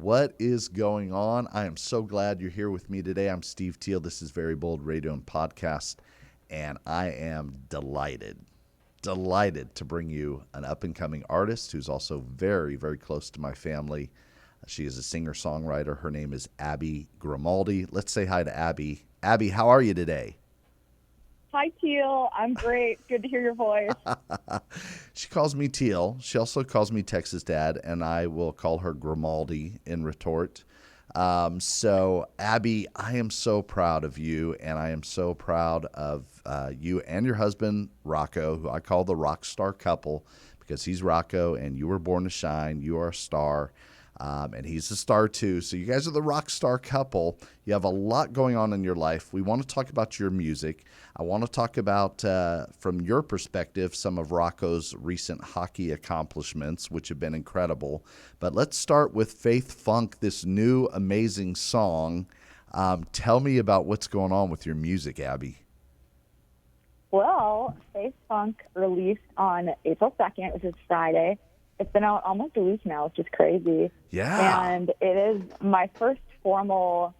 What is going on? I am so glad you're here with me today. I'm Steve Teel. This is Very Bold Radio and Podcast, and I am delighted to bring you an up-and-coming artist who's also very, very close to my family. She is a singer-songwriter. Her name is Abby Grimaldi. Let's say hi to Abby. Abby, how are you today? Hi, Teel. I'm great. Good to hear your voice. She calls me Teel. She also calls me Texas Dad, and I will call her Grimaldi in retort. So, Abby, I am so proud of you, and I am so proud of you and your husband, Rocco, who I call the rock star couple because he's Rocco, and you were born to shine. You are a star. And he's a star too. So you guys are the rock star couple. You have a lot going on in your life. We want to talk about your music. I want to talk about, from your perspective, some of Rocco's recent hockey accomplishments, which have been incredible. But let's start with Faith Funk, this new amazing song. Tell me about what's going on with your music, Abby. Well, Faith Funk released on April 2nd, which is Friday. It's been out almost a week now, which is crazy. Yeah. And it is my first formal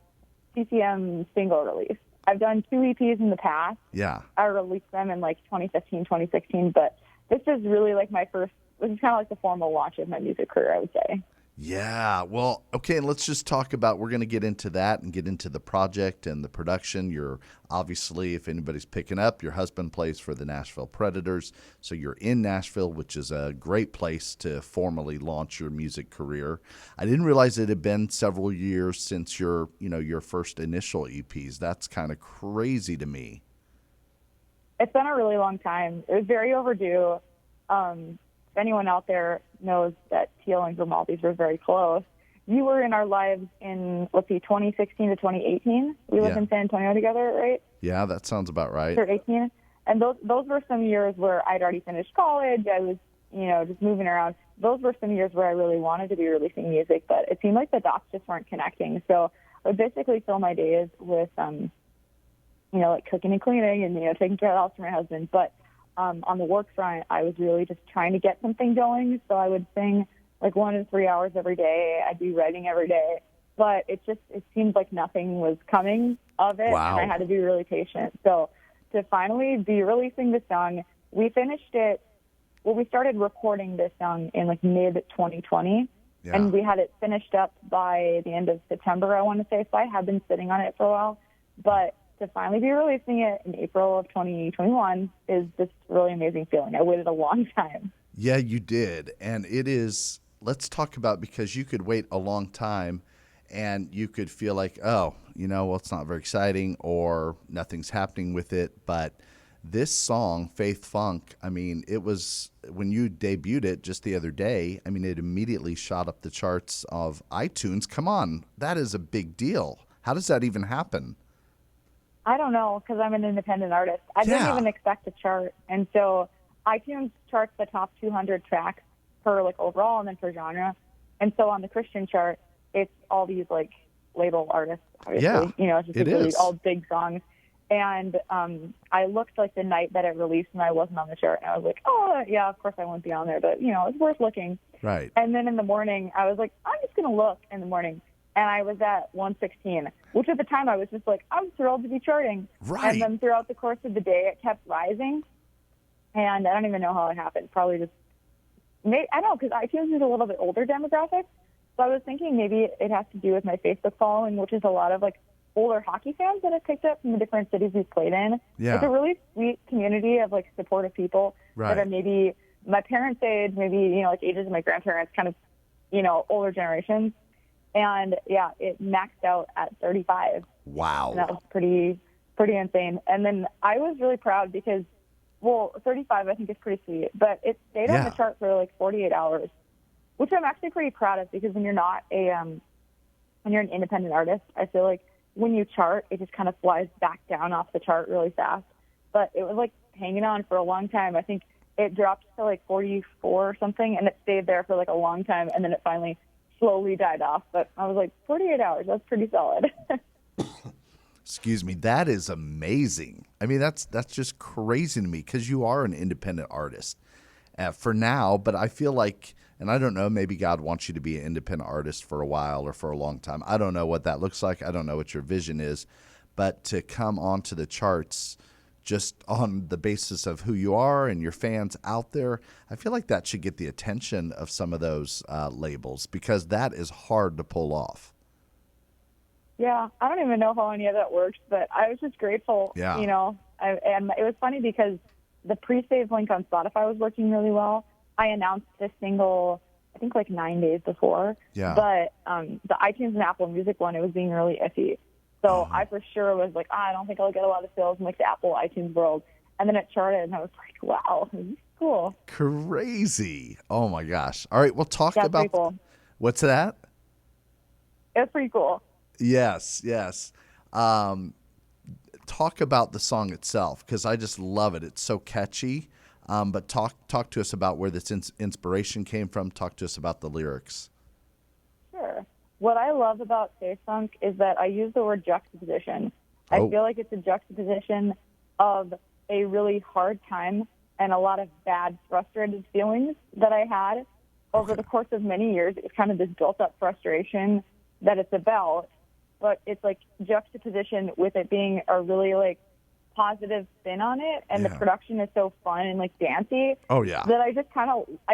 CCM single release. I've done 2 EPs in the past. Yeah. I released them in like 2015, 2016, but this is really like this is kind of like the formal launch of my music career, I would say. Yeah. Well, okay, let's just talk about, we're going to get into that and get into the project and the production. You're obviously, if anybody's picking up, your husband plays for the Nashville Predators. So you're in Nashville, which is a great place to formally launch your music career. I didn't realize it had been several years since your first initial EPs. That's kind of crazy to me. It's been a really long time. It was very overdue. If anyone out there knows that Teel and Grimaldi's were very close, you were in our lives in, 2016 to 2018. We lived in San Antonio together, right? Yeah, that sounds about right. Or 18. And those were some years where I'd already finished college. I was, just moving around. Those were some years where I really wanted to be releasing music, but it seemed like the dots just weren't connecting. So I would basically fill my days with, like cooking and cleaning and, taking care of the house for my husband. But on the work front, I was really just trying to get something going. So I would sing like 1 to 3 hours every day. I'd be writing every day. But it seemed like nothing was coming of it. Wow. And I had to be really patient. So to finally be releasing the song, we finished it. Well, we started recording this song in like mid-2020. Yeah. And we had it finished up by the end of September, I want to say. So I have been sitting on it for a while. But to finally be releasing it in April of 2021 is just really amazing feeling. I waited a long time. Yeah, you did. And it is, let's talk about, because you could wait a long time and you could feel like, it's not very exciting or nothing's happening with it. But this song, Faith Funk, it was, when you debuted it just the other day, it immediately shot up the charts of iTunes. Come on, that is a big deal. How does that even happen? I don't know, because I'm an independent artist. I didn't even expect to chart. And so iTunes charts the top 200 tracks per like overall and then per genre. And so on the Christian chart, it's all these like label artists, obviously. Yeah, It's just really all big songs. And I looked like the night that it released and I wasn't on the chart. And I was like, oh, yeah, of course I won't be on there. But, it's worth looking. Right. And then in the morning, I was like, I'm just going to look in the morning. And I was at 116, which at the time I was just like, I'm thrilled to be charting. Right. And then throughout the course of the day, it kept rising. And I don't even know how it happened. Probably just, I don't know, because iTunes is a little bit older demographic. So I was thinking maybe it has to do with my Facebook following, which is a lot of like older hockey fans that I've picked up from the different cities we've played in. Yeah. It's a really sweet community of like supportive people that are maybe my parents' age, maybe, like ages of my grandparents, kind of, older generations. And yeah, it maxed out at 35. Wow. And that was pretty insane. And then I was really proud because, 35 I think is pretty sweet, but it stayed on the chart for like 48 hours, which I'm actually pretty proud of because when you're not when you're an independent artist, I feel like when you chart, it just kind of flies back down off the chart really fast. But it was like hanging on for a long time. I think it dropped to like 44 or something, and it stayed there for like a long time, and then it finally slowly died off. But I was like, 48 hours, that's pretty solid. Excuse me, that is amazing. That's just crazy to me because you are an independent artist for now, but I feel like, And I don't know, maybe God wants you to be an independent artist for a while or for a long time. I don't know what that looks like. I don't know what your vision is. But to come onto the charts just on the basis of who you are and your fans out there, I feel like that should get the attention of some of those labels, because that is hard to pull off. Yeah, I don't even know how any of that works, but I was just grateful, Yeah. And it was funny because the pre-save link on Spotify was working really well. I announced this single, I think, like 9 days before. Yeah. But the iTunes and Apple Music one, it was being really iffy. So I for sure was like, I don't think I'll get a lot of sales in like the Apple iTunes world. And then it charted, and I was like, wow, this is cool. Crazy. Oh, my gosh. All right, well, talk Yeah, about pretty cool. What's that? It's pretty cool. Yes. Talk about the song itself, because I just love it. It's so catchy. But talk to us about where this inspiration came from. Talk to us about the lyrics. Sure. What I love about Faith Funk is that I use the word juxtaposition. I feel like it's a juxtaposition of a really hard time and a lot of bad, frustrated feelings that I had over the course of many years. It's kind of this built-up frustration that it's about, but it's like juxtaposition with it being a really like positive spin on it, and the production is so fun and like dancey. Oh yeah. That I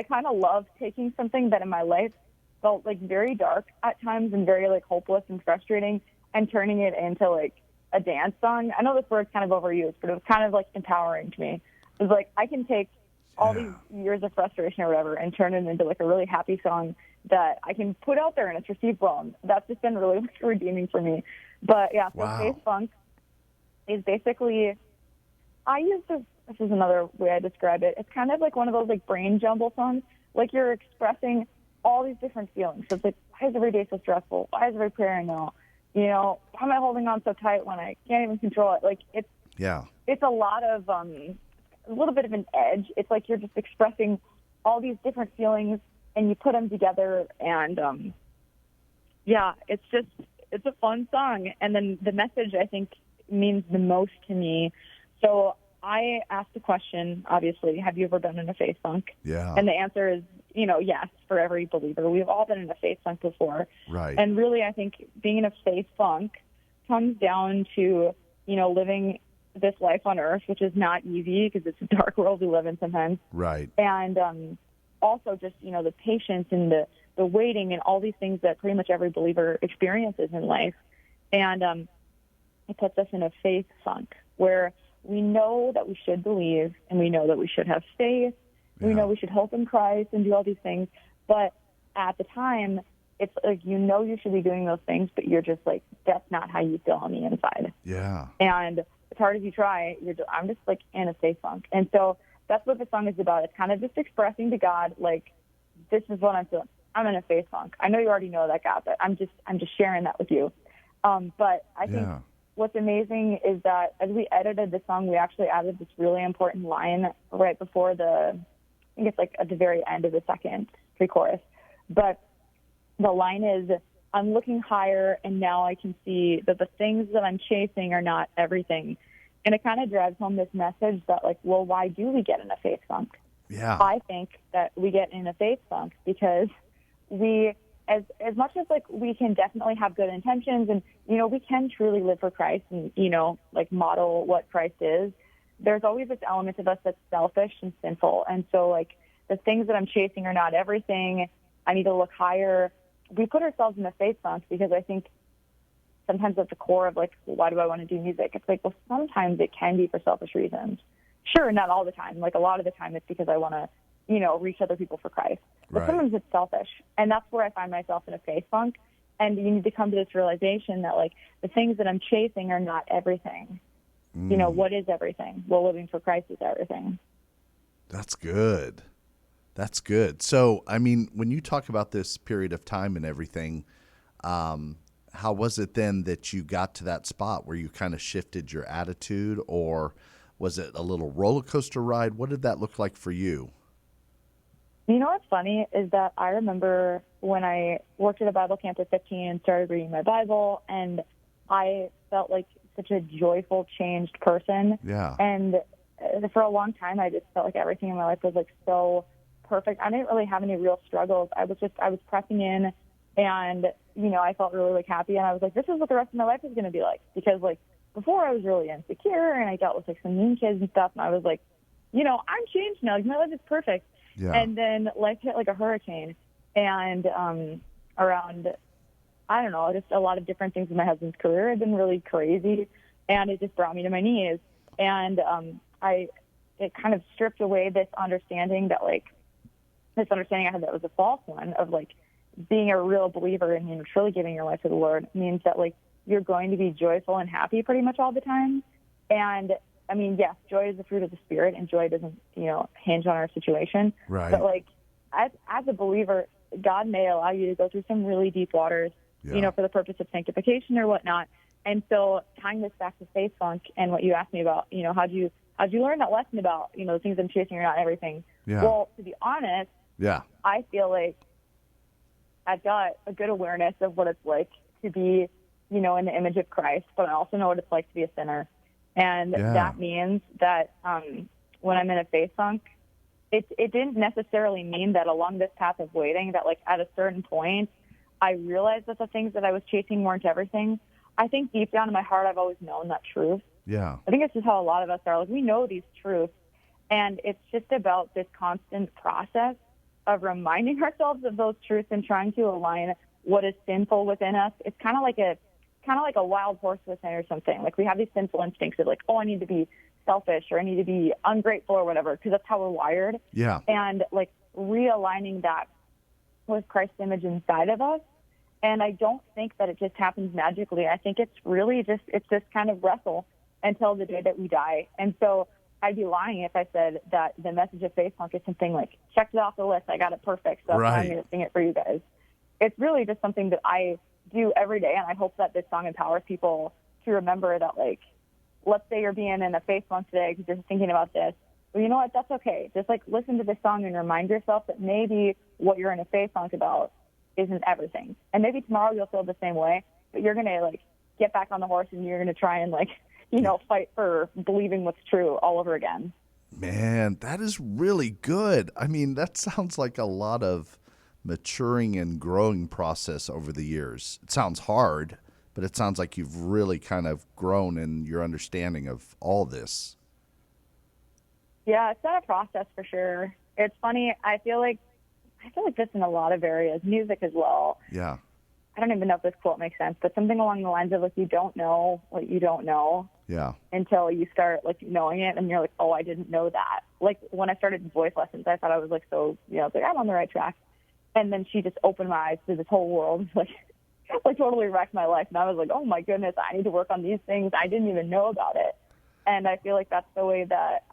kind of love taking something that in my life felt like very dark at times and very like hopeless and frustrating, and turning it into like a dance song. I know this word's kind of overused, but it was kind of like empowering to me. It was like I can take all these years of frustration or whatever and turn it into like a really happy song that I can put out there and it's received well. And that's just been really like, redeeming for me. But yeah, so Faith Funk is basically, this is another way I describe it. It's kind of like one of those like brain jumble songs. Like you're expressing all these different feelings. So it's like, why is every day so stressful? Why is every prayer no? Why am I holding on so tight when I can't even control it? Like it's a lot of, a little bit of an edge. It's like you're just expressing all these different feelings and you put them together, and it's a fun song. And then the message, I think, means the most to me. So I asked the question, obviously, have you ever been in a faith funk? Yeah. And the answer is, yes, for every believer. We've all been in a faith funk before. Right. And really, I think being in a faith funk comes down to, living this life on earth, which is not easy because it's a dark world we live in sometimes. Right. And also just, the patience and the waiting and all these things that pretty much every believer experiences in life. And it puts us in a faith funk where we know that we should believe and we know that we should have faith. Yeah. We know we should hope in Christ and do all these things. But at the time, it's like, you should be doing those things, but you're just like, that's not how you feel on the inside. Yeah. And as hard as you try, I'm just like in a faith funk. And so that's what the song is about. It's kind of just expressing to God, like, this is what I'm feeling. I'm in a faith funk. I know you already know that, God, but I'm just sharing that with you. But I think what's amazing is that as we edited the song, we actually added this really important line right before I think it's like at the very end of the second pre-chorus. But the line is, I'm looking higher, and now I can see that the things that I'm chasing are not everything. And it kind of drives home this message that, like, well, why do we get in a faith funk? Yeah. I think that we get in a faith funk because we, as much as, like, we can definitely have good intentions and, we can truly live for Christ and, like, model what Christ is, there's always this element of us that's selfish and sinful. And so, like, the things that I'm chasing are not everything. I need to look higher. We put ourselves in a faith funk because I think sometimes at the core of, like, why do I want to do music? It's like, well, sometimes it can be for selfish reasons. Sure, not all the time. Like, a lot of the time it's because I want to, reach other people for Christ. But sometimes it's selfish. And that's where I find myself in a faith funk. And you need to come to this realization that, like, the things that I'm chasing are not everything. What is everything? Well, living for Christ is everything. That's good. That's good. So, I mean, when you talk about this period of time and everything, how was it then that you got to that spot where you kind of shifted your attitude, or was it a little roller coaster ride? What did that look like for you? What's funny is that I remember when I worked at a Bible camp at 15 and started reading my Bible, and I felt like such a joyful, changed person. Yeah. And for a long time, I just felt like everything in my life was, like, so perfect. I didn't really have any real struggles. I was pressing in, and, you know, I felt really, like, happy. And I was like, this is what the rest of my life is going to be like. Because, like, before I was really insecure, and I dealt with, like, some mean kids and stuff. And I was like, you know, I'm changed now. Like, my life is perfect. Yeah. And then life hit like a hurricane. And around, I don't know, just a lot of different things in my husband's career have been really crazy. And it just brought me to my knees. And it kind of stripped away this understanding I had that was a false one of, like, being a real believer and, you know, truly giving your life to the Lord means that, like, you're going to be joyful and happy pretty much all the time. And I mean, yes, joy is the fruit of the Spirit, and joy doesn't, you know, hinge on our situation. Right. But, like, as a believer, God may allow you to go through some really deep waters, you know, for the purpose of sanctification or whatnot. And so tying this back to faith funk and what you asked me about, you know, how'd you learn that lesson about, you know, the things I'm chasing are not everything? Yeah. Well, to be honest, I feel like I've got a good awareness of what it's like to be, you know, in the image of Christ, but I also know what it's like to be a sinner. And that means that when I'm in a faith funk, it didn't necessarily mean that along this path of waiting that, like, at a certain point, I realized that the things that I was chasing weren't everything. I think deep down in my heart, I've always known that truth. Yeah. I think it's just how a lot of us are. Like, we know these truths, and it's just about this constant process of reminding ourselves of those truths and trying to align what is sinful within us. It's kind of like a wild horse within or something. Like, we have these sinful instincts of, like, oh, I need to be selfish or I need to be ungrateful or whatever, because that's how we're wired. Yeah. And, like, realigning that with Christ's image inside of us. And I don't think that it just happens magically. I think it's really just this kind of wrestle until the day that we die. And so I'd be lying if I said that the message of Faith Funk is something like, checked it off the list, I got it perfect, so I'm going to sing it for you guys. It's really just something that I do every day, and I hope that this song empowers people to remember that, like, let's say you're being in a faith funk today because you're thinking about this. Well, you know what? That's okay. Just, like, listen to this song and remind yourself that maybe what you're in a faith funk about isn't everything. And maybe tomorrow you'll feel the same way, but you're going to, like, get back on the horse and you're going to try and, like, you know, fight for believing what's true all over again. Man, that is really good. I mean, that sounds like a lot of maturing and growing process over the years. It sounds hard, but it sounds like you've really kind of grown in your understanding of all this. Yeah, it's been a process for sure. It's funny. I feel like this in a lot of areas, music as well. Yeah. I don't even know if this quote makes sense, but something along the lines of, like, you don't know what you don't know. Yeah. Until you start, like, knowing it, and you're like, oh, I didn't know that. Like, when I started voice lessons, I thought I was, like, so, you know, I was like, I'm on the right track. And then she just opened my eyes to this whole world, like totally wrecked my life. And I was like, oh my goodness, I need to work on these things. I didn't even know about it. And I feel like that's the way that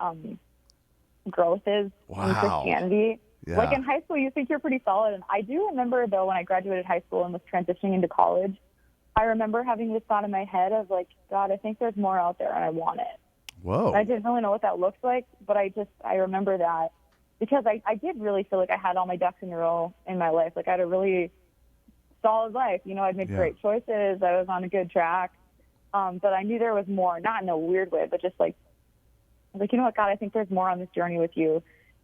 growth is in Christianity. Yeah. Like, in high school, you think you're pretty solid. And I do remember, though, when I graduated high school and was transitioning into college, I remember having this thought in my head of, like, God, I think there's more out there and I want it. Whoa. And I didn't really know what that looks like, but I remember that because I did really feel like I had all my ducks in a row in my life. Like, I had a really solid life. You know, I'd made great choices. I was on a good track. But I knew there was more, not in a weird way, but just like, you know what, God, I think there's more on this journey with you.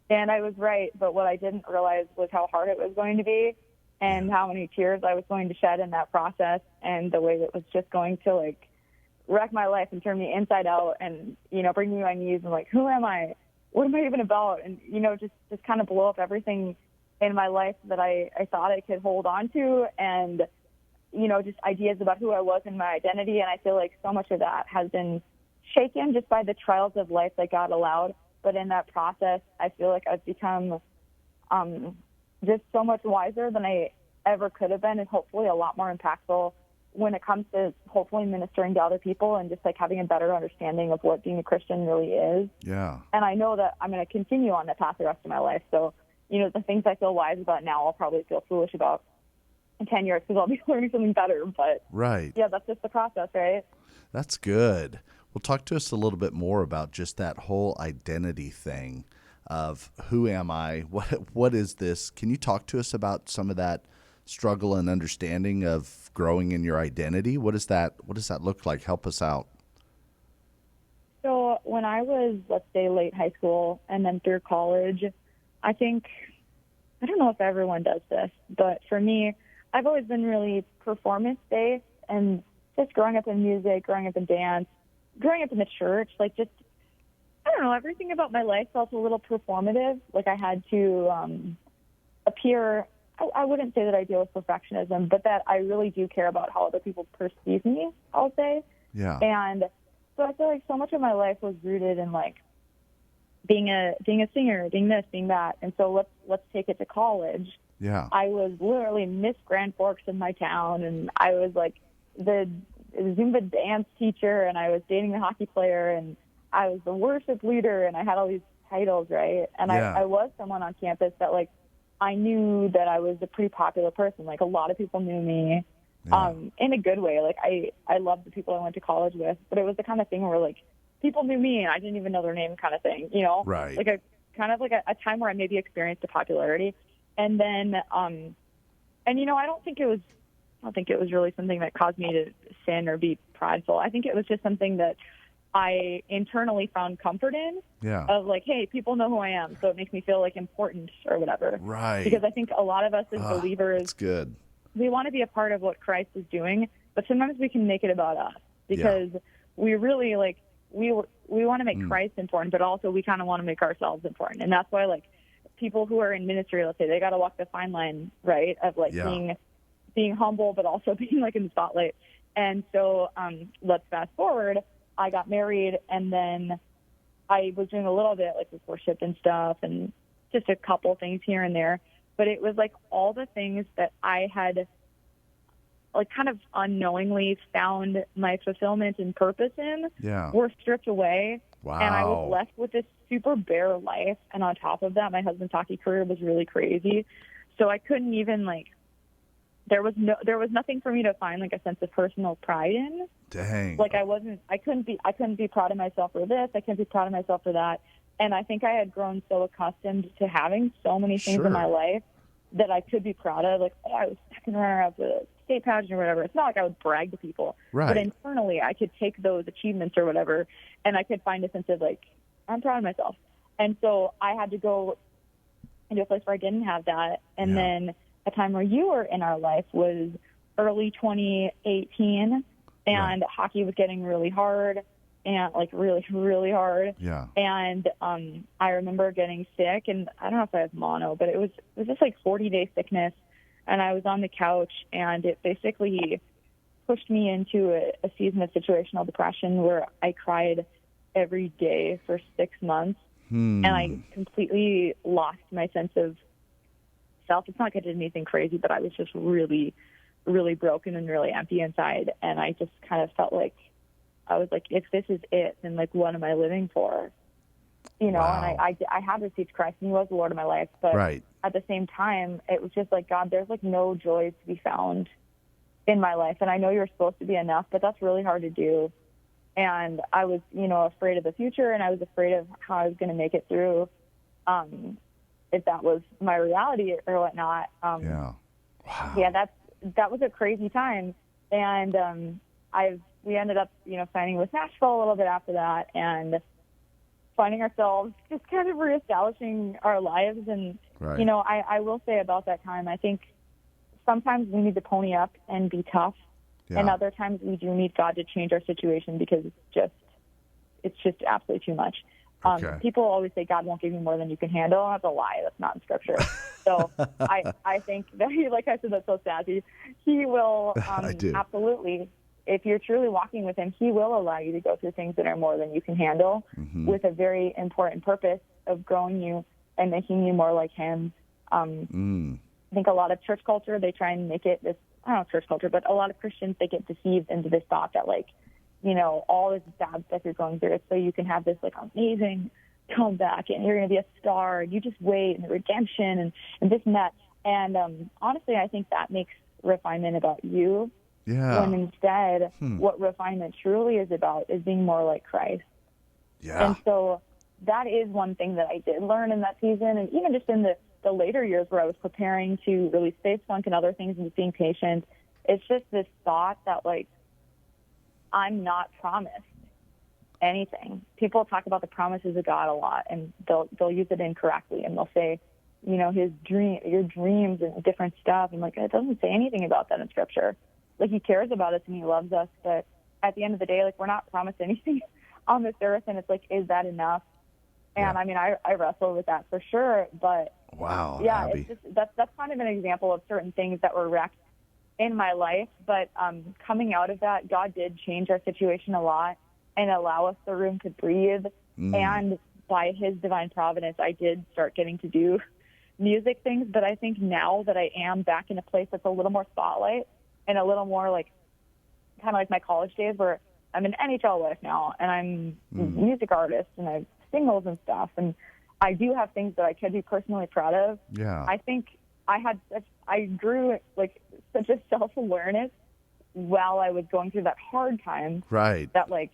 And I was right, but what I didn't realize was how hard it was going to be and how many tears I was going to shed in that process, and the way that was just going to, like, wreck my life and turn me inside out and, you know, bring me to my knees and, like, who am I? What am I even about? And, you know, just kind of blow up everything in my life that I thought I could hold on to, and, you know, just ideas about who I was and my identity. And I feel like so much of that has been shaken just by the trials of life that God allowed. But in that process, I feel like I've become just so much wiser than I ever could have been, and hopefully a lot more impactful when it comes to hopefully ministering to other people and just, like, having a better understanding of what being a Christian really is. Yeah. And I know that I'm going to continue on that path the rest of my life. So, you know, the things I feel wise about now, I'll probably feel foolish about in 10 years because I'll be learning something better. But yeah, that's just the process, right? That's good. Well, talk to us a little bit more about just that whole identity thing of who am I? What is this? Can you talk to us about some of that struggle and understanding of growing in your identity? What does that look like? Help us out. So when I was, let's say, late high school and then through college, I think I don't know if everyone does this, but for me, I've always been really performance-based, and just growing up in music, growing up in dance, growing up in the church, like just, I don't know, everything about my life felt a little performative. Like I had to appear, I wouldn't say that I deal with perfectionism, but that I really do care about how other people perceive me, I'll say. Yeah. And so I feel like so much of my life was rooted in like being a singer, being this, being that. And so let's take it to college. Yeah. I was literally Miss Grand Forks in my town, and I was like the Zumba dance teacher, and I was dating a hockey player, and I was the worship leader, and I had all these titles, right? And I was someone on campus that like I knew that I was a pretty popular person. Like a lot of people knew me, in a good way. Like I loved the people I went to college with, but it was the kind of thing where like people knew me and I didn't even know their name, kind of thing, you know? Right. Like a kind of like a time where I maybe experienced a popularity, and then and you know, I don't think it was really something that caused me to sin or be prideful. I think it was just something that I internally found comfort in. Yeah. Of like, hey, people know who I am, so it makes me feel like important or whatever. Right. Because I think a lot of us as believers, that's good. we want to be a part of what Christ is doing, but sometimes we can make it about us because we really like we want to make Christ important, but also we kind of want to make ourselves important, and that's why like people who are in ministry, let's say, they got to walk the fine line, right, of like being humble, but also being like in the spotlight. And so let's fast forward. I got married, and then I was doing a little bit like with worship and stuff, and just a couple things here and there. But it was like all the things that I had like kind of unknowingly found my fulfillment and purpose in were stripped away. Wow. And I was left with this super bare life. And on top of that, my husband's hockey career was really crazy. So I couldn't even like, there was nothing for me to find like a sense of personal pride in. Dang. Like I couldn't be proud of myself for this. I couldn't be proud of myself for that. And I think I had grown so accustomed to having so many things in my life that I could be proud of. Like, oh, I was second runner up the state pageant or whatever. It's not like I would brag to people. Right. But internally, I could take those achievements or whatever, and I could find a sense of, like, I'm proud of myself. And so I had to go into a place where I didn't have that. And then a time where you were in our life was early 2018, and hockey was getting really hard. And like really, really hard. Yeah. And I remember getting sick, and I don't know if I have mono, but it was just like 40-day sickness. And I was on the couch, and it basically pushed me into a season of situational depression where I cried every day for 6 months. And I completely lost my sense of self. It's not like I did anything crazy, but I was just really, really broken and really empty inside. And I just kind of felt like, I was like, if this is it, then like, what am I living for? You know, and I had received Christ, and He was the Lord of my life. But at the same time, it was just like, God, there's like no joys to be found in my life. And I know you're supposed to be enough, but that's really hard to do. And I was, you know, afraid of the future, and I was afraid of how I was going to make it through, if that was my reality or whatnot. That was a crazy time. And we ended up, you know, signing with Nashville a little bit after that, and finding ourselves just kind of reestablishing our lives. And, you know, I will say about that time, I think sometimes we need to pony up and be tough. And other times we do need God to change our situation because it's just absolutely too much. People always say God won't give you more than you can handle. That's a lie. That's not in Scripture. So I think that, like I said, that's so sassy. He will absolutely, if you're truly walking with Him, He will allow you to go through things that are more than you can handle, with a very important purpose of growing you and making you more like Him. I think a lot of church culture, they try and make it this, I don't know, church culture, but a lot of Christians, they get deceived into this thought that, like, you know, all this bad stuff you're going through, it's so you can have this, like, amazing comeback, and you're going to be a star, and you just wait, and the redemption, and this and that. And honestly, I think that makes refinement about you. When instead, what refinement truly is about is being more like Christ. And so that is one thing that I did learn in that season, and even just in the later years where I was preparing to release Faith Funk and other things and just being patient, it's just this thought that, like, I'm not promised anything. People talk about the promises of God a lot, and they'll use it incorrectly, and they'll say, your dreams and different stuff. And like, it doesn't say anything about that in scripture. Like, he cares about us and he loves us, but at the end of the day, like, we're not promised anything on this earth. And it's like, is that enough? And I mean, I wrestle with that for sure, but wow, yeah, Abby. it's just, that's kind of an example of certain things that were wrecked in my life. But coming out of that, God did change our situation a lot and allow us the room to breathe. And by his divine providence, I did start getting to do music things. But I think now that I am back in a place that's a little more spotlight and a little more like kind of like my college days, where I'm an NHL wife now and I'm a music artist and I have singles and stuff, and I do have things that I could be personally proud of. Yeah. I think I grew like such a self-awareness while I was going through that hard time. Right. That like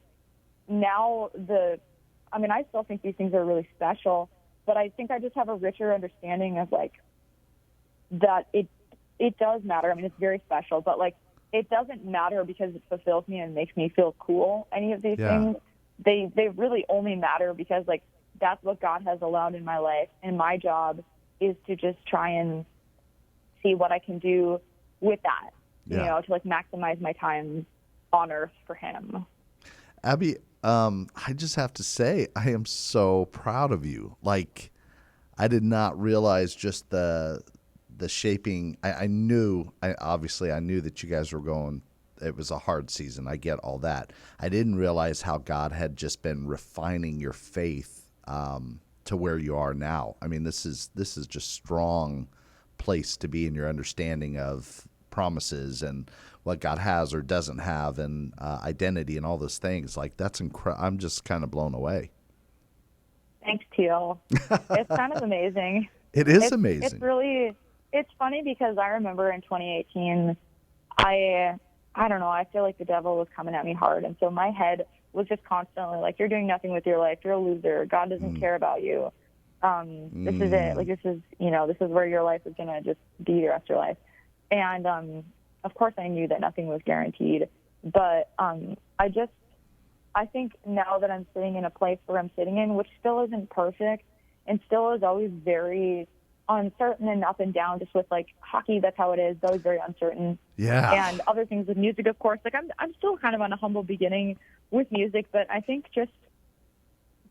now I still think these things are really special, but I think I just have a richer understanding of like that it does matter. I mean, it's very special, but like it doesn't matter because it fulfills me and makes me feel cool. Any of these things, they really only matter because like that's what God has allowed in my life, and my job is to just try and see what I can do with that, to like maximize my time on earth for him. Abby, I just have to say, I am so proud of you. Like, I did not realize just the shaping. I knew that you guys were going, it was a hard season. I get all that. I didn't realize how God had just been refining your faith to where you are now. I mean, this is just strong place to be in your understanding of promises and what God has or doesn't have, and identity and all those things. Like, that's incredible. I'm just kind of blown away. Thanks, Teel. It's kind of amazing. It is amazing. It's funny because I remember in 2018, I don't know, I feel like the devil was coming at me hard. And so my head was just constantly like, you're doing nothing with your life. You're a loser. God doesn't care about you. This is it. Like, this is where your life is going to just be the rest of your life. And, of course I knew that nothing was guaranteed, but, I think now that I'm sitting in a place where I'm sitting in, which still isn't perfect and still is always very uncertain and up and down, just with like hockey, that's how it is. It's always very uncertain. Yeah. And other things with music, of course, like I'm still kind of on a humble beginning with music, but I think just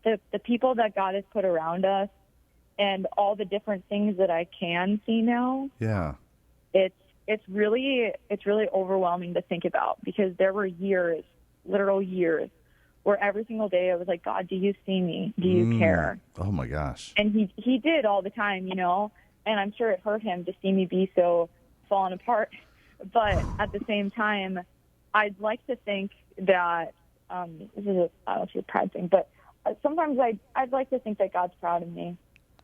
the people that God has put around us and all the different things that I can see now. Yeah. It's really overwhelming to think about, because there were years, literal years, where every single day I was like, God, do you see me? Do you care? Oh my gosh. And he did all the time, and I'm sure it hurt him to see me be so fallen apart. But at the same time, I'd like to think that, this is I don't know if it's a pride thing, but sometimes I'd like to think that God's proud of me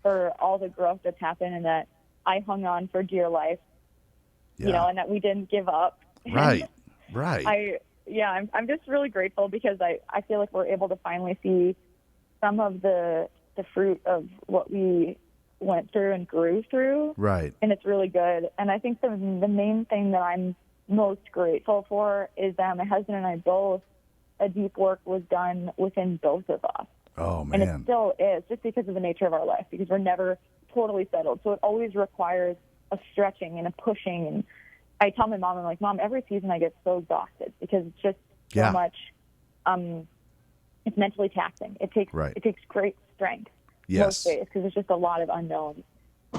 for all the growth that's happened and that I hung on for dear life, and that we didn't give up. Right. I'm just really grateful because I feel like we're able to finally see some of the fruit of what we went through and grew through. Right. And it's really good. And I think the main thing that I'm most grateful for is that my husband and I both, a deep work was done within both of us. Oh, man. And it still is, just because of the nature of our life, because we're never totally settled. So it always requires a stretching and a pushing. And I tell my mom, I'm like, Mom, every season I get so exhausted because it's just so much, it's mentally taxing. It takes great strength most days because there's just a lot of unknowns.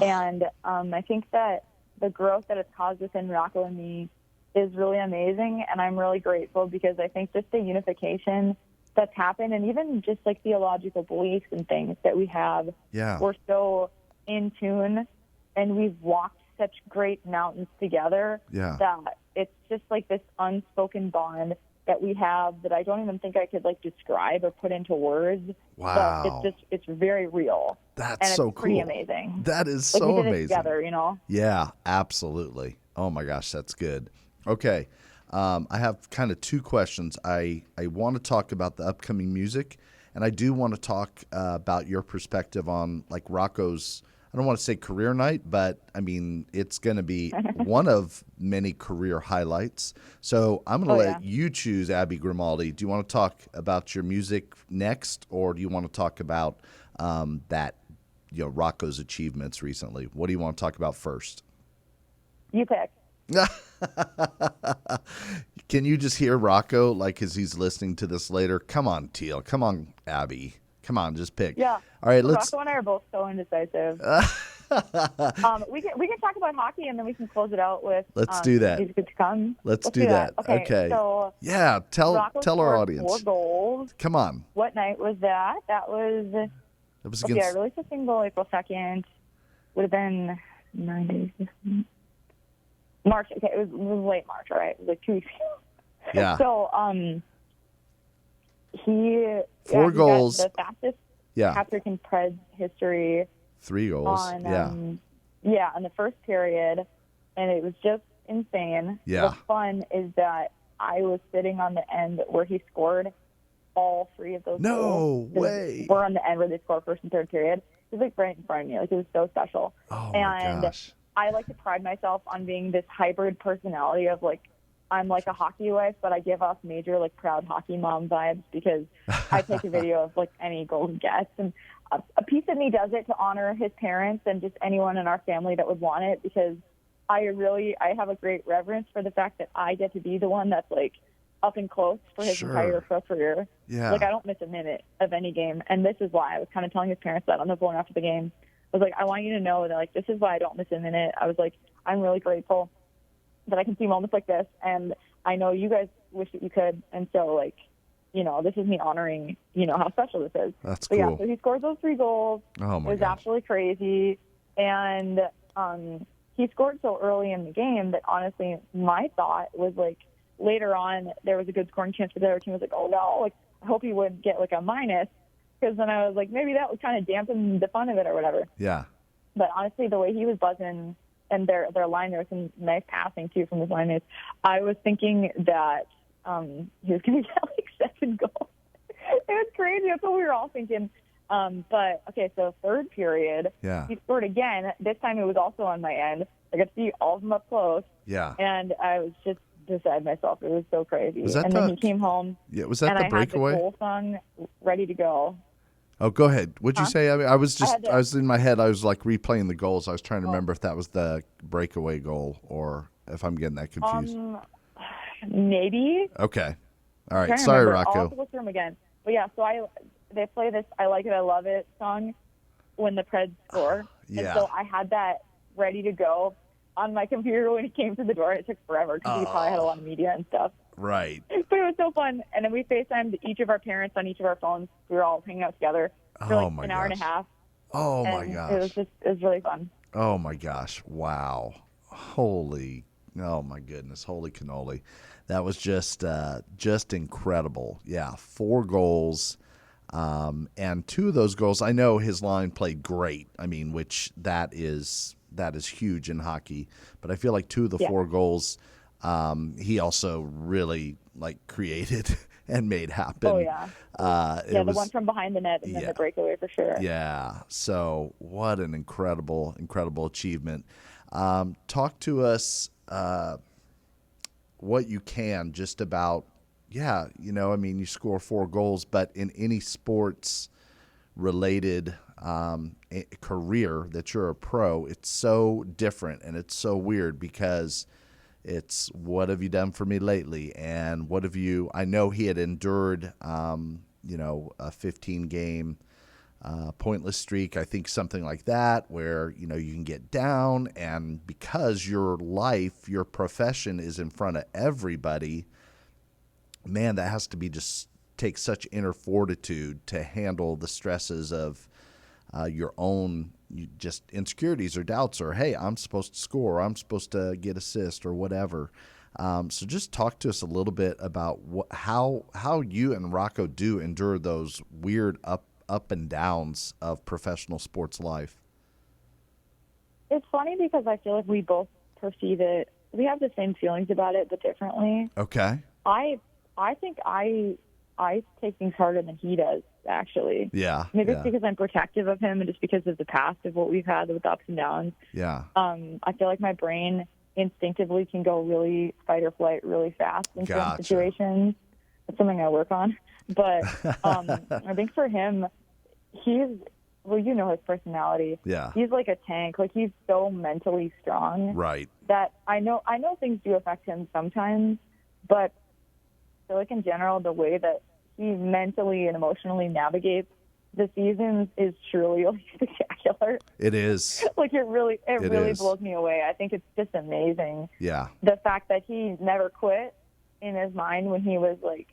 And I think that the growth that it's caused within Rocco and me is really amazing, and I'm really grateful because I think just the unification that's happened, and even just like theological beliefs and things that we have, we're so in tune, and we've walked such great mountains together that it's just like this unspoken bond that we have that I don't even think I could like describe or put into words. Wow. But it's very real. That's so cool. Pretty amazing. That is like so we did amazing. It together, Yeah, absolutely. Oh my gosh, that's good. Okay. I have kind of two questions. I want to talk about the upcoming music, and I do want to talk about your perspective on like Rocco's, I don't want to say career night, but I mean, it's going to be one of many career highlights. So I'm going to let you choose, Abby Grimaldi. Do you want to talk about your music next, or do you want to talk about that Rocco's achievements recently. What do you want to talk about first? You pick. Can you just hear Rocco, like, as he's listening to this later? Come on, Teel. Come on, Abby. Come on, just pick. Yeah. All right, Rocco and I are both so indecisive. We can talk about hockey, and then we can close it out with. Let's do that. He's good to come. Let's do that. Okay. So yeah, tell our audience. 4 goals. Come on. What night was that? That was against. I released a single April 2nd. Would have been 9 days. March. Okay, it was late March. All right, it was like 2 weeks ago. Yeah. So he 4 goals. Got the fastest hat trick in Preds history. 3 goals. On the first period, and it was just insane. Yeah. The fun is that I was sitting on the end where he scored all 3 of those goals. No way. We're on the end where they scored first and third period. It was like right in front of me. Like, it was so special. Oh my gosh. I like to pride myself on being this hybrid personality of, like, I'm like a hockey wife, but I give off major, like, proud hockey mom vibes because I take a video of, like, any goal he gets. And a piece of me does it to honor his parents and just anyone in our family that would want it, because I have a great reverence for the fact that I get to be the one that's, like, up and close for his entire pro career. Yeah. Like, I don't miss a minute of any game. And this is why I was kind of telling his parents that on the phone after the game. I was like, I want you to know that, like, this is why I don't miss a minute. I was like, I'm really grateful that I can see moments like this, and I know you guys wish that you could. And so, like, this is me honoring, how special this is. That's cool. Yeah, so he scored those 3 goals. Oh my It was absolutely crazy. And he scored so early in the game that, honestly, my thought was, like, later on there was a good scoring chance for the other team. I was like, oh no, like, I hope he wouldn't get, like, a minus, because then I was like, maybe that would kind of dampen the fun of it or whatever. Yeah. But honestly, the way he was buzzing, and their line, there was some nice passing too from his line mates. I was thinking that he was going to get like 7 goals. It was crazy. That's what we were all thinking. But okay, so third period, he scored again. This time it was also on my end. I got to see all of them up close. Yeah. And I was just beside myself. It was so crazy. Then he came home. Yeah, was that the breakaway? And I had the goal song ready to go. Oh, go ahead. What'd you say? I mean, I was in my head. I was like replaying the goals. I was trying to remember if that was the breakaway goal or if I'm getting that confused. Maybe. Okay. All right. Sorry, Rocco. I'll have to look through them again. But yeah, so they play this "I Like It, I Love It" song when the Preds score. Yeah. And so I had that ready to go on my computer when it came to the door. It took forever because we probably had a lot of media and stuff. Right. But it was so fun. And then we FaceTimed each of our parents on each of our phones. We were all hanging out together for like an hour and a half. Oh, my gosh. It was really fun. Oh, my gosh. Wow. Oh, my goodness. Holy cannoli. That was just incredible. Yeah, 4 goals. And 2 of those goals, I know his line played great. I mean, which that is huge in hockey. But I feel like 2 of the 4 goals, he also really created and made happen. Oh yeah, the one from behind the net and then the breakaway for sure. Yeah. So what an incredible achievement. Talk to us what you can just about. Yeah, I mean, you score 4 goals, but in any sports related career that you're a pro, it's so different and it's so weird because it's what have you done for me lately, and what have you? I know he had endured, a 15-game pointless streak, I think something like that, where you can get down, and because your life, your profession is in front of everybody. Man, that has to be just take such inner fortitude to handle the stresses of your own just insecurities or doubts, or hey, I'm supposed to score, or I'm supposed to get assist, or whatever. So just talk to us a little bit about how you and Rocco do endure those weird up and downs of professional sports life. It's funny because I feel like we both perceive it. We have the same feelings about it, but differently. Okay. I think I take things harder than he does, actually. Yeah. Maybe it's because I'm protective of him and just because of the past of what we've had with the ups and downs. Yeah. I feel like my brain instinctively can go really fight or flight really fast in certain situations. It's something I work on. But I think for him, he's well, you know his personality. Yeah. He's like a tank. Like, he's so mentally strong. Right. That I know things do affect him sometimes, but I feel like in general, the way that he mentally and emotionally navigates the seasons is truly like spectacular. It is. Like, it really is. blows me away. I think it's just amazing. Yeah. The fact that he never quit in his mind when he was like,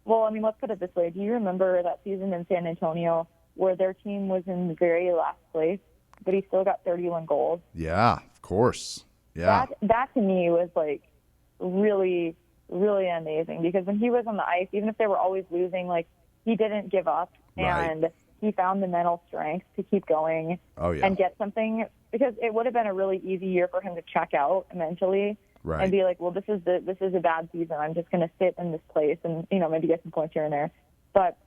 well, I mean, let's put it this way. Do you remember that season in San Antonio where their team was in the very last place, but he still got 31 goals? Yeah, of course. Yeah. That to me was like really, really amazing, because when he was on the ice, even if they were always losing, like, he didn't give up. Right. And he found the mental strength to keep going and get something, because it would have been a really easy year for him to check out mentally and be like, well, this is a bad season. I'm just going to sit in this place and, you know, maybe get some points here and there. But,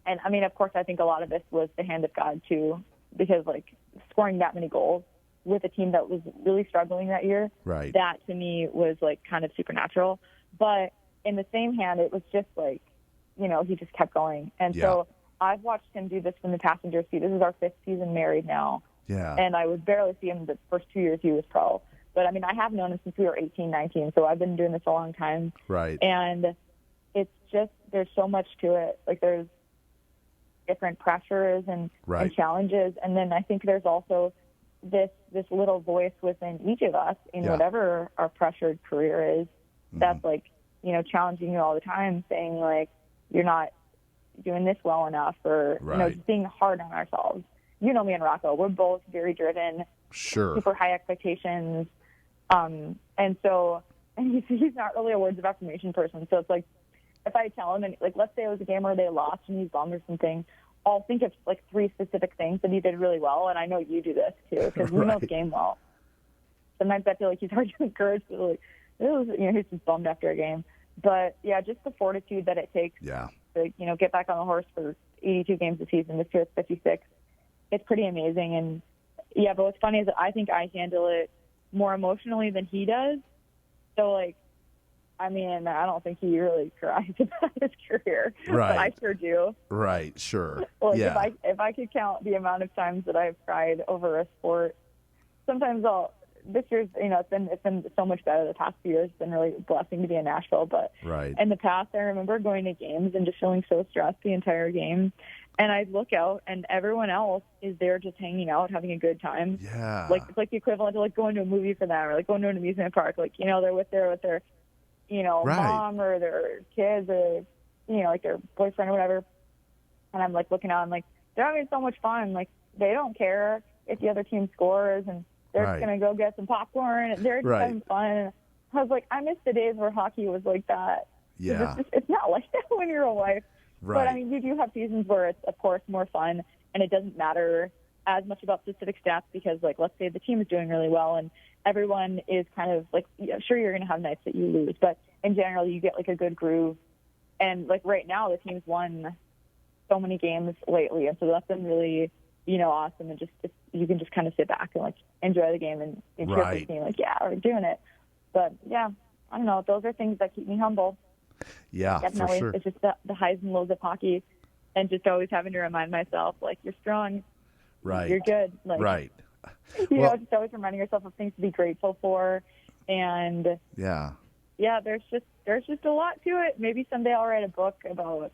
and I mean, of course, I think a lot of this was the hand of God too, because like scoring that many goals with a team that was really struggling that year, that to me was like kind of supernatural. But in the same hand, it was just like, you know, he just kept going. And so I've watched him do this from the passenger seat. This is our 5th season married now. Yeah. And I would barely see him the first 2 years he was pro. But, I mean, I have known him since we were 18, 19, so I've been doing this a long time. Right. And it's just, there's so much to it. Like, there's different pressures and challenges. And then I think there's also this little voice within each of us in whatever our pressured career is that's, like, you know, challenging you all the time, saying, like, you're not doing this well enough, or, you know, just being hard on ourselves. You know me and Rocco, we're both very driven, super high expectations. And so, and he's not really a words of affirmation person. So it's like, if I tell him, and like, let's say it was a game where they lost and he's bummed or something, I'll think of like 3 specific things that he did really well. And I know you do this too, because you know the game well. Sometimes I feel like he's hard to encourage, but like, you know, he's just bummed after a game. But yeah, just the fortitude that it takes to, you know, get back on the horse for 82 games a season. This year it's 56. It's pretty amazing. And yeah, but what's funny is that I think I handle it more emotionally than he does. So like, I mean, I don't think he really cries about his career, but I sure do. Right, sure. Like, if I could count the amount of times that I've cried over a sport, sometimes this year's, you know, it's been so much better the past few years. It's been really a blessing to be in Nashville. But in the past, I remember going to games and just feeling so stressed the entire game. And I'd look out, and everyone else is there just hanging out, having a good time. Yeah. Like, it's like the equivalent to, like, going to a movie for them, or, like, going to an amusement park. Like, you know, they're with their you know, mom or their kids, or, you know, like their boyfriend or whatever. And I'm, like, looking out, and, like, they're having so much fun. Like, they don't care if the other team scores, and they're just going to go get some popcorn, and they're just having fun. And I was like, I miss the days where hockey was like that. Yeah. It's not like that when you're a wife. But, I mean, you do have seasons where it's, of course, more fun, and it doesn't matter as much about specific stats because, like, let's say the team is doing really well, and everyone is kind of, like, sure, you're going to have nights that you lose, but in general, you get, like, a good groove. And, like, right now, the team's won so many games lately, and so that's been really, you know, awesome. And just you can just kind of sit back and, like, enjoy the game and cheer for the team, like, yeah, we're doing it. But, yeah, I don't know. Those are things that keep me humble. Yeah, definitely. For sure. It's just the highs and lows of hockey, and just always having to remind myself, like, you're strong, you're good, like, you know, just always reminding yourself of things to be grateful for, and there's just a lot to it. Maybe someday I'll write a book about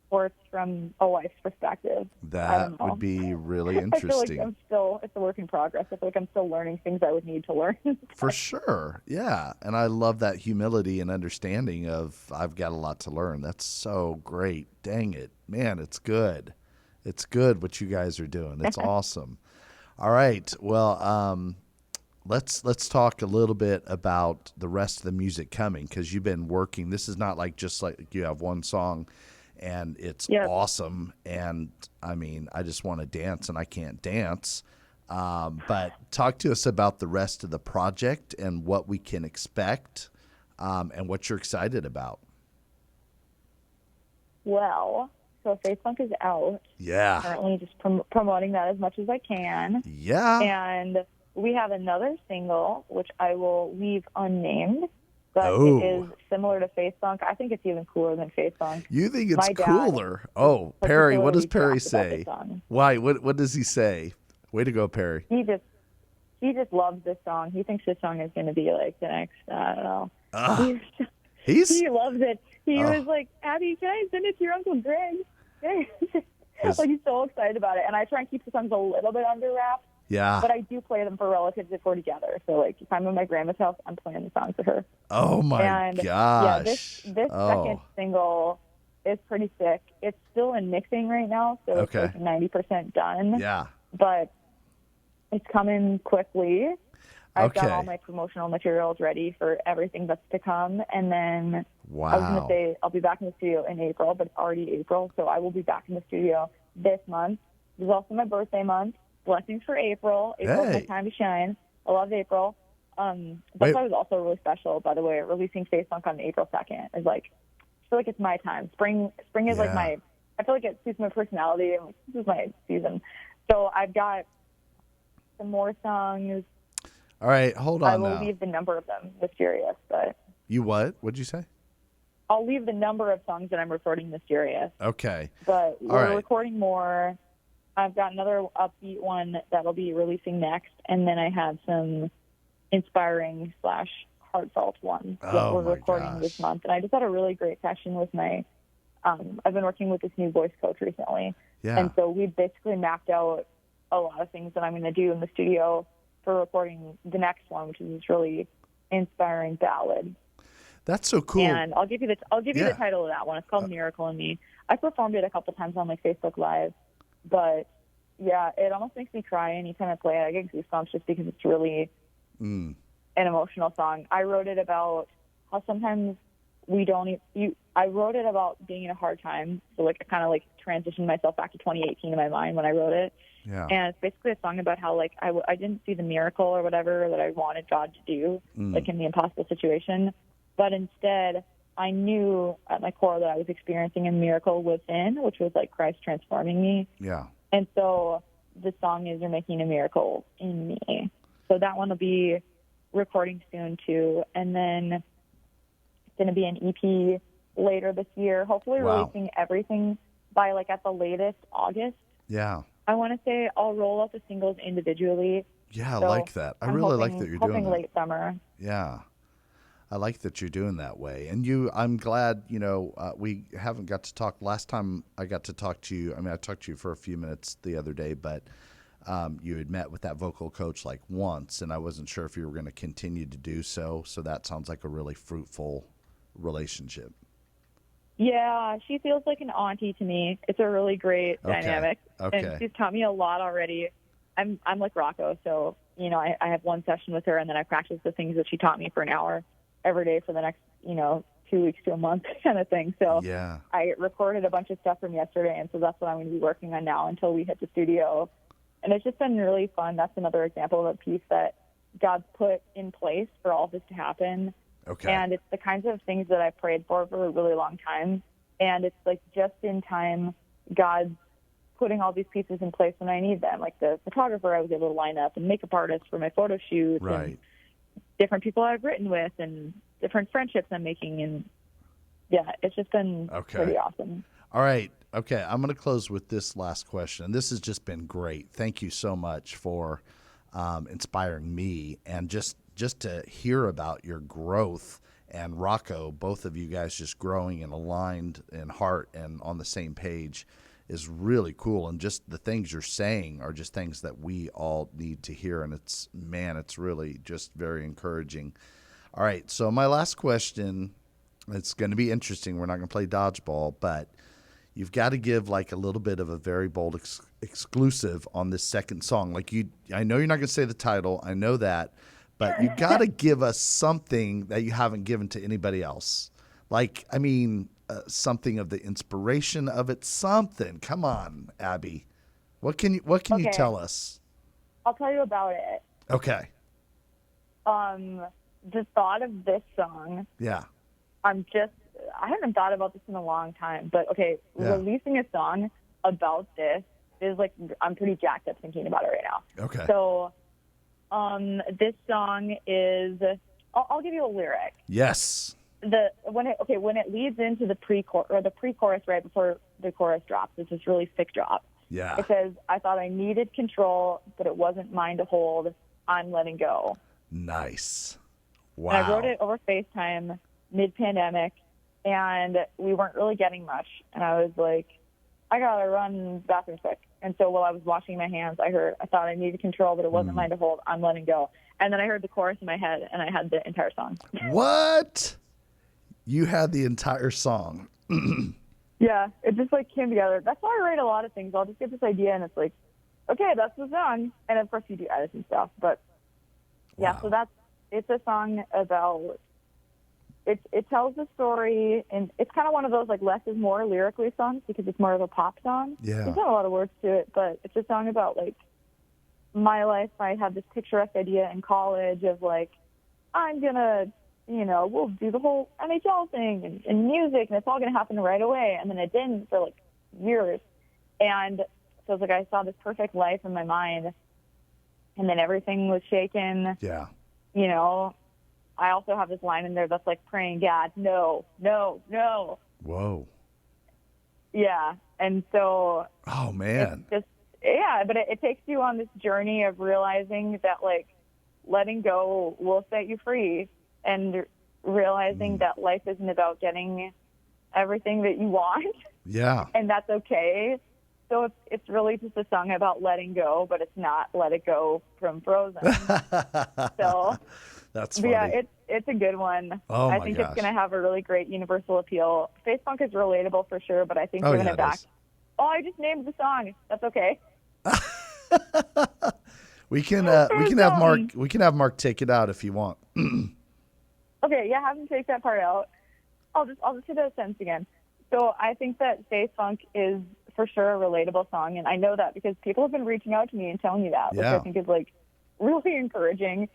sports from a wife's perspective. That would be really interesting. I feel like it's a work in progress. I feel like I'm still learning things I would need to learn. For sure. Yeah. And I love that humility and understanding of I've got a lot to learn. That's so great. Dang it. Man, it's good. It's good what you guys are doing. It's awesome. All right. Well, let's talk a little bit about the rest of the music coming, because you've been working. This is not like just like you have one song and it's awesome. And I mean, I just want to dance and I can't dance. But talk to us about the rest of the project and what we can expect, and what you're excited about. Well, so Faith Funk is out. Yeah. Currently just promoting that as much as I can. Yeah. And we have another single, which I will leave unnamed, but it Oh. is similar to Faith Song. I think it's even cooler than Faith Song. You think it's My dad cooler? Oh, Perry, what does Perry particularly say? about this song. Why? What does he say? Way to go, Perry. He just loves this song. He thinks this song is going to be like the next, I don't know. He loves it. He was like, Abby, can I send it to your Uncle Greg? Like, he's so excited about it. And I try and keep the songs a little bit under wraps. Yeah. But I do play them for relatives if we're together. So, like, if I'm at my grandma's house, I'm playing the songs for her. Oh, my gosh. Yeah, this second single is pretty sick. It's still in mixing right now, so it's like 90% done. Yeah. But it's coming quickly. I've got all my promotional materials ready for everything that's to come. And then I was going to say I'll be back in the studio in April, but it's already April, so I will be back in the studio this month. This is also my birthday month. Blessings for April. April's my time to shine. I love April. That's why it was also really special, by the way. Releasing Faith Funk on April 2nd is like, I feel like it's my time. Spring is like I feel like it suits my personality, and this is my season. So I've got some more songs. All right, hold on. I will leave the number of them mysterious, but you what? What'd you say? I'll leave the number of songs that I'm recording mysterious. Okay. But we're recording more. I've got another upbeat one that'll be releasing next, and then I have some inspiring / heartfelt ones that we're recording this month. And I just had a really great session with my. I've been working with this new voice coach recently, and so we basically mapped out a lot of things that I'm going to do in the studio for recording the next one, which is this really inspiring ballad. That's so cool. And I'll give you the title of that one. It's called Miracle in Me. I performed it a couple times on like Facebook Live, but yeah, it almost makes me cry anytime I play it. I get goosebumps just because it's really an emotional song. I wrote it about how sometimes I wrote it about being in a hard time, so like I kind of like transitioned myself back to 2018 in my mind when I wrote it. Yeah. And it's basically a song about how like I didn't see the miracle or whatever that I wanted God to do, like in the impossible situation. But instead, I knew at my core that I was experiencing a miracle within, which was like Christ transforming me. Yeah. And so the song is You're Making a Miracle in Me. So that one will be recording soon too. And then it's going to be an EP later this year, hopefully releasing everything by like at the latest August. Yeah. I want to say I'll roll out the singles individually. Yeah, I like that. I really like that you're doing that. Late summer. Yeah. I like that you're doing that way. And I'm glad, we haven't got to talk. Last time I got to talk to you, I talked to you for a few minutes the other day, but you had met with that vocal coach like once, and I wasn't sure if you were going to continue to do so. So that sounds like a really fruitful relationship. Yeah, she feels like an auntie to me. It's a really great dynamic. Okay. And she's taught me a lot already. I'm like Rocco, so, I have one session with her, and then I practice the things that she taught me for an hour every day for the next, 2 weeks to a month kind of thing. So yeah. I recorded a bunch of stuff from yesterday, and so that's what I'm going to be working on now until we hit the studio. And it's just been really fun. That's another example of a piece that God's put in place for all of this to happen. Okay. And it's the kinds of things that I prayed for a really long time. And it's like just in time, God's putting all these pieces in place when I need them. Like the photographer I was able to line up, and makeup artist for my photo shoot. Right. And different people I've written with, and different friendships I'm making. And yeah, it's just been pretty awesome. All right. Okay. I'm going to close with this last question. This has just been great. Thank you so much for inspiring me, and just to hear about your growth, and Rocco, both of you guys just growing and aligned in heart and on the same page is really cool. And just the things you're saying are just things that we all need to hear. And it's really just very encouraging. All right. So my last question, it's going to be interesting. We're not going to play dodgeball, but you've got to give like a little bit of a very bold exclusive on this second song. Like I know you're not going to say the title. I know that, but you got to give us something that you haven't given to anybody else. Like, something of the inspiration of it, something. Come on, Abby. What can you tell us? I'll tell you about it. Okay. The thought of this song. Yeah. I haven't thought about this in a long time, but releasing a song about this is like, I'm pretty jacked up thinking about it right now. Okay. So, this song is I'll give you a lyric. Yes. When it leads into the pre-chorus right before the chorus drops, it's this really thick drop. Yeah. It says, "I thought I needed control, but it wasn't mine to hold. I'm letting go." Nice. Wow. And I wrote it over FaceTime mid-pandemic, and we weren't really getting much. And I was like, I gotta run bathroom quick. And so while I was washing my hands, I thought I needed control, but it wasn't mine to hold. I'm letting go. And then I heard the chorus in my head, and I had the entire song. What? You had the entire song. Yeah, it just like came together. That's why I write a lot of things. I'll just get this idea, and it's like, okay, that's the song. And of course, you do edits and stuff. But yeah, Wow. so it's a song about. It tells the story, and it's kind of one of those like less is more lyrically songs because it's more of a pop song. Yeah. There's not a lot of words to it, but it's a song about like my life. I had this picturesque idea in college of like, I'm gonna, we'll do the whole NHL thing and music, and it's all gonna happen right away. And then it didn't for like years. And so it's like I saw this perfect life in my mind, and then everything was shaken. Yeah. I also have this line in there that's like praying, God, no, no, no. Whoa. Yeah. And so. Oh, man. It's just, yeah, but it takes you on this journey of realizing that like letting go will set you free, and realizing that life isn't about getting everything that you want. Yeah. And that's okay. So it's really just a song about letting go, but it's not Let It Go from Frozen. So. That's funny. Yeah, it's a good one. Oh, I my think gosh. it's going to have a really great universal appeal. Face Punk is relatable for sure, but I think giving it back. Is. Oh, I just named the song. That's okay. We can have Mark take it out if you want. Okay, yeah, have him take that part out. I'll just hit that sentence again. So I think that Face Punk is for sure a relatable song, and I know that because people have been reaching out to me and telling me that, which I think is like really encouraging.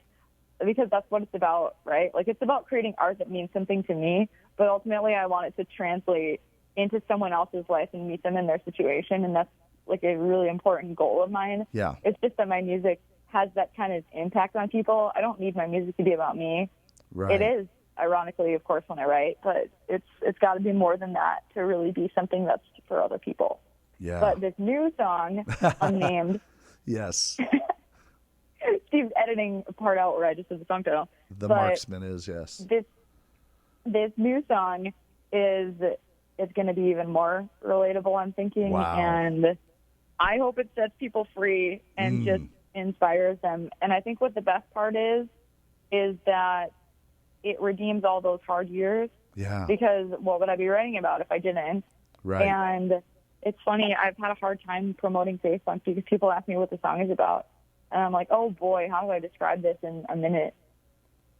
Because that's what it's about, right? Like, it's about creating art that means something to me, but ultimately I want it to translate into someone else's life and meet them in their situation, and that's, like, a really important goal of mine. Yeah. It's just that my music has that kind of impact on people. I don't need my music to be about me. Right. It is, ironically, of course, when I write, but it's got to be more than that to really be something that's for other people. Yeah. But this new song, Unnamed... Yes. Steve's editing a part out where I just said the song title. The Marksman is, yes. This new song is going to be even more relatable, I'm thinking. Wow. And I hope it sets people free and just inspires them. And I think what the best part is that it redeems all those hard years. Yeah. Because what would I be writing about if I didn't? Right. And it's funny, I've had a hard time promoting Face Punk because people ask me what the song is about. And I'm like, oh, boy, how do I describe this in a minute?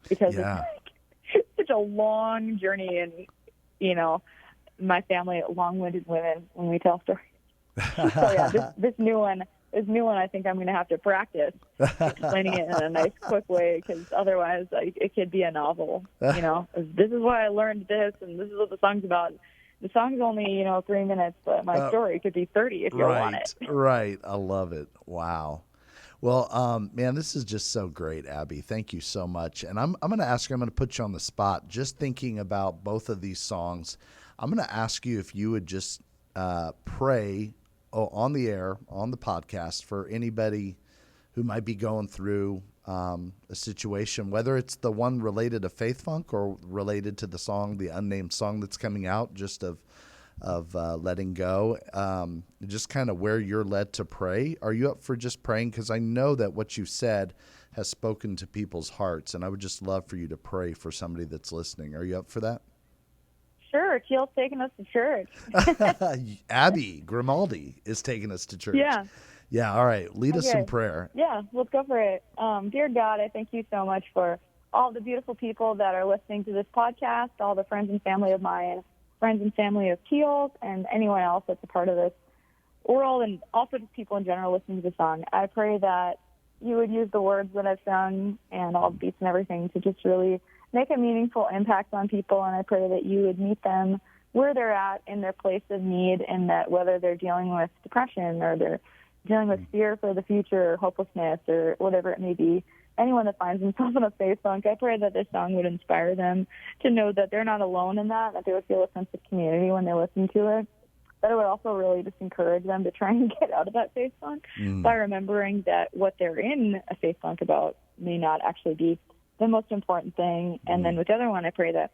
Because it's such a long journey. And, my family, long-winded women when we tell stories. So, yeah, this new one, I think I'm going to have to practice explaining it in a nice, quick way because otherwise it could be a novel. This is why I learned this, and this is what the song's about. The song's only, 3 minutes, but my story could be 30 if you want it. Right. I love it. Wow. Well, man, this is just so great, Abby. Thank you so much. And I'm going to ask you, I'm going to put you on the spot. Just thinking about both of these songs, I'm going to ask you if you would just pray on the air, on the podcast, for anybody who might be going through a situation, whether it's the one related to Faith Funk or related to the song, the unnamed song that's coming out, just of letting go, just kind of where you're led to pray. Are you up for just praying? Because I know that what you said has spoken to people's hearts, and I would just love for you to pray for somebody that's listening. Are you up for that? Sure. Teal's taking us to church. Abby Grimaldi is taking us to church. Yeah. Yeah, all right. Lead us in prayer. Yeah, let's go for it. Dear God, I thank you so much for all the beautiful people that are listening to this podcast, all the friends and family of mine, friends and family of Teal's, and anyone else that's a part of this world, and also just people in general listening to the song. I pray that you would use the words that I've sung and all the beats and everything to just really make a meaningful impact on people, and I pray that you would meet them where they're at in their place of need, and that whether they're dealing with depression or they're dealing with fear for the future or hopelessness or whatever it may be, anyone that finds themselves in a faith funk, I pray that this song would inspire them to know that they're not alone in that they would feel a sense of community when they listen to it. But it would also really just encourage them to try and get out of that faith funk by remembering that what they're in a faith funk about may not actually be the most important thing. And then with the other one, I pray that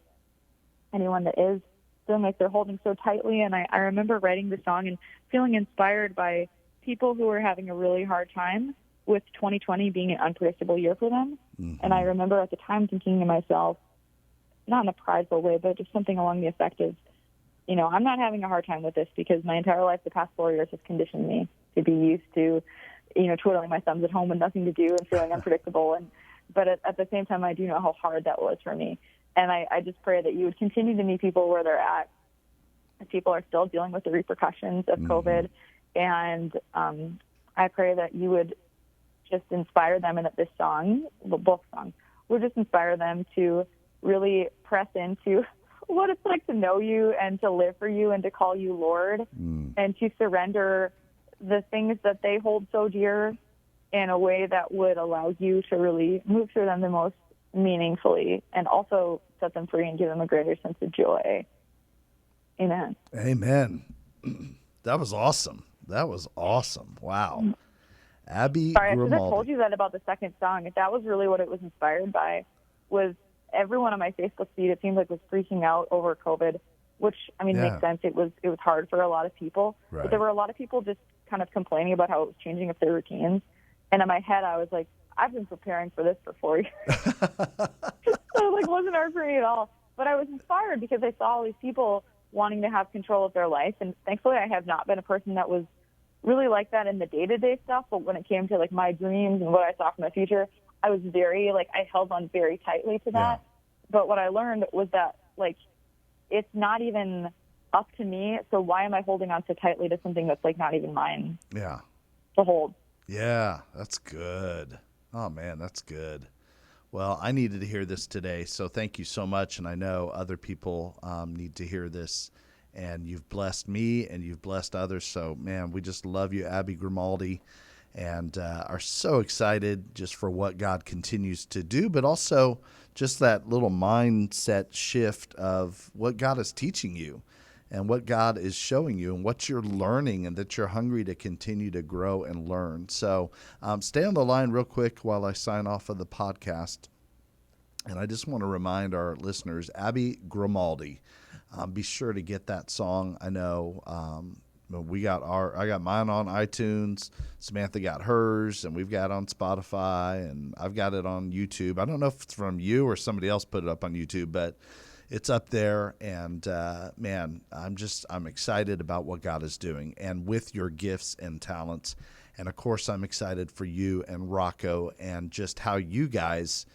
anyone that is feeling like they're holding so tightly, and I remember writing the song and feeling inspired by people who were having a really hard time with 2020 being an unpredictable year for them. And I remember at the time thinking to myself, not in a prideful way, but just something along the effect of, I'm not having a hard time with this because my entire life, the past 4 years, has conditioned me to be used to, twiddling my thumbs at home with nothing to do and feeling unpredictable. But at the same time, I do know how hard that was for me. And I just pray that you would continue to meet people where they're at. People are still dealing with the repercussions of COVID. And I pray that you would just inspire them, and that this song, both songs, would just inspire them to really press into what it's like to know you and to live for you and to call you Lord and to surrender the things that they hold so dear in a way that would allow you to really move through them the most meaningfully and also set them free and give them a greater sense of joy. Amen. Amen. That was awesome. Wow. Abby Sorry, Grimaldi. I should have told you that about the second song. If that was really what it was inspired by, was everyone on my Facebook feed, it seems like, was freaking out over COVID, which, makes sense. It was hard for a lot of people. Right. But there were a lot of people just kind of complaining about how it was changing up their routines. And in my head, I was like, I've been preparing for this for 4 years. So it wasn't hard for me at all. But I was inspired because I saw all these people wanting to have control of their life. And thankfully, I have not been a person that was really like that in the day-to-day stuff. But when it came to my dreams and what I saw for my future, I was very, I held on very tightly to that. Yeah. But what I learned was that, it's not even up to me. So why am I holding on so tightly to something that's, not even mine to hold? Yeah, that's good. Oh, man, that's good. Well, I needed to hear this today, so thank you so much. And I know other people need to hear this. And you've blessed me and you've blessed others. So, man, we just love you, Abby Grimaldi, and are so excited just for what God continues to do, but also just that little mindset shift of what God is teaching you and what God is showing you and what you're learning, and that you're hungry to continue to grow and learn. So stay on the line real quick while I sign off of the podcast. And I just want to remind our listeners, Abby Grimaldi, be sure to get that song. I know I got mine on iTunes. Samantha got hers, and we've got it on Spotify, and I've got it on YouTube. I don't know if it's from you or somebody else put it up on YouTube, but it's up there. And man, I'm excited about what God is doing, and with your gifts and talents. And of course, I'm excited for you and Rocco, and just how you guys,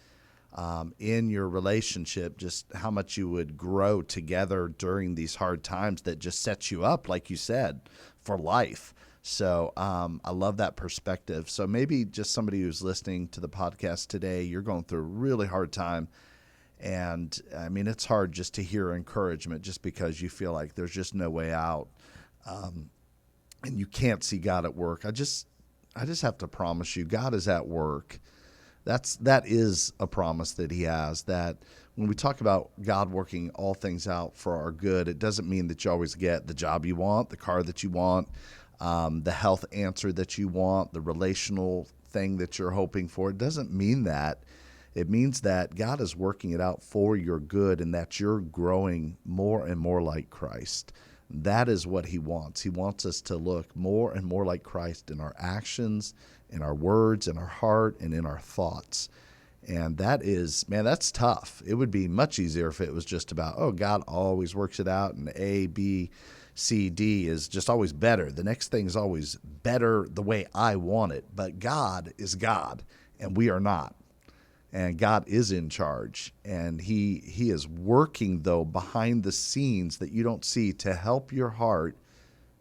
in your relationship, just how much you would grow together during these hard times that just sets you up, like you said, for life. So I love that perspective. So maybe just somebody who's listening to the podcast today, you're going through a really hard time. And it's hard just to hear encouragement just because you feel like there's just no way out. And you can't see God at work. I just have to promise you, God is at work. That is a promise that he has, that when we talk about God working all things out for our good, it doesn't mean that you always get the job you want, the car that you want, the health answer that you want, the relational thing that you're hoping for. It doesn't mean that. It means that God is working it out for your good, and that you're growing more and more like Christ. That is what he wants. He wants us to look more and more like Christ in our actions, in our words, in our heart, and in our thoughts. And that's tough. It would be much easier if it was just about, God always works it out, and A, B, C, D is just always better. The next thing is always better the way I want it. But God is God, and we are not. And God is in charge, and he is working, though, behind the scenes that you don't see, to help your heart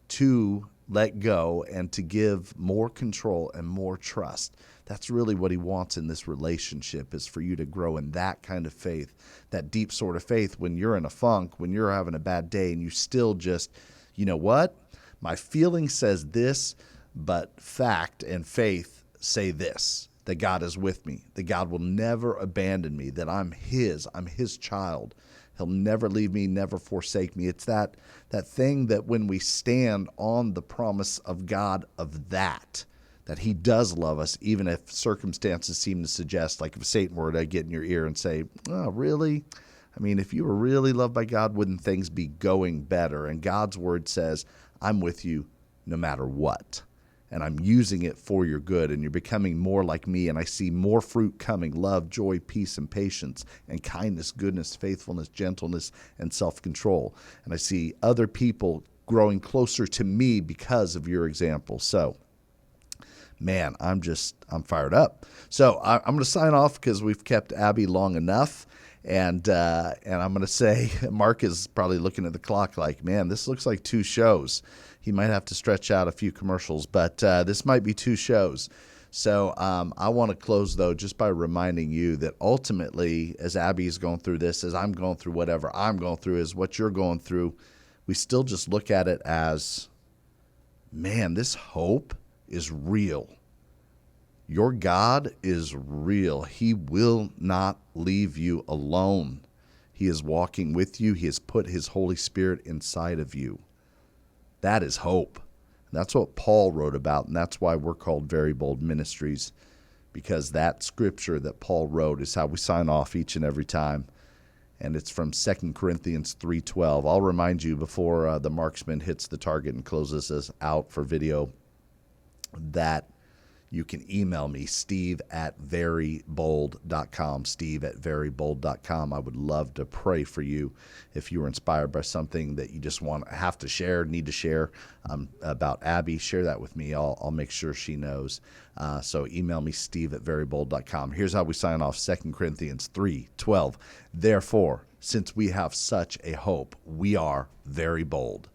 to let go and to give more control and more trust. That's really what he wants in this relationship, is for you to grow in that kind of faith, that deep sort of faith when you're in a funk, when you're having a bad day, and you still just, you know what? My feeling says this, but fact and faith say this. that God is with me, that God will never abandon me, that I'm his child. He'll never leave me, never forsake me. It's that thing that when we stand on the promise of God of that he does love us, even if circumstances seem to suggest, like if Satan were to get in your ear and say, oh, really? I mean, if you were really loved by God, wouldn't things be going better? And God's word says, I'm with you no matter what. And I'm using it for your good, and you're becoming more like me, and I see more fruit coming: love, joy, peace, and patience, and kindness, goodness, faithfulness, gentleness, and self-control. And I see other people growing closer to me because of your example. So, man, I'm fired up. So I'm going to sign off because we've kept Abby long enough. And I'm going to say, Mark is probably looking at the clock like, man, this looks like 2 shows. He might have to stretch out a few commercials, but this might be 2 shows. So I want to close, though, just by reminding you that ultimately, as Abby's going through this, as I'm going through whatever I'm going through, is what you're going through, we still just look at it as, man, this hope is real. Your God is real. He will not leave you alone. He is walking with you. He has put his Holy Spirit inside of you. That is hope. That's what Paul wrote about, and that's why we're called Very Bold Ministries, because that scripture that Paul wrote is how we sign off each and every time. And it's from 2 Corinthians 3:12. I'll remind you before the marksman hits the target and closes us out for video that you can email me, steve@verybold.com, steve@verybold.com. I would love to pray for you if you were inspired by something that you just need to share about Abby. Share that with me. I'll make sure she knows. So email me, steve@verybold.com. Here's how we sign off, 2 Corinthians 3:12. Therefore, since we have such a hope, we are very bold.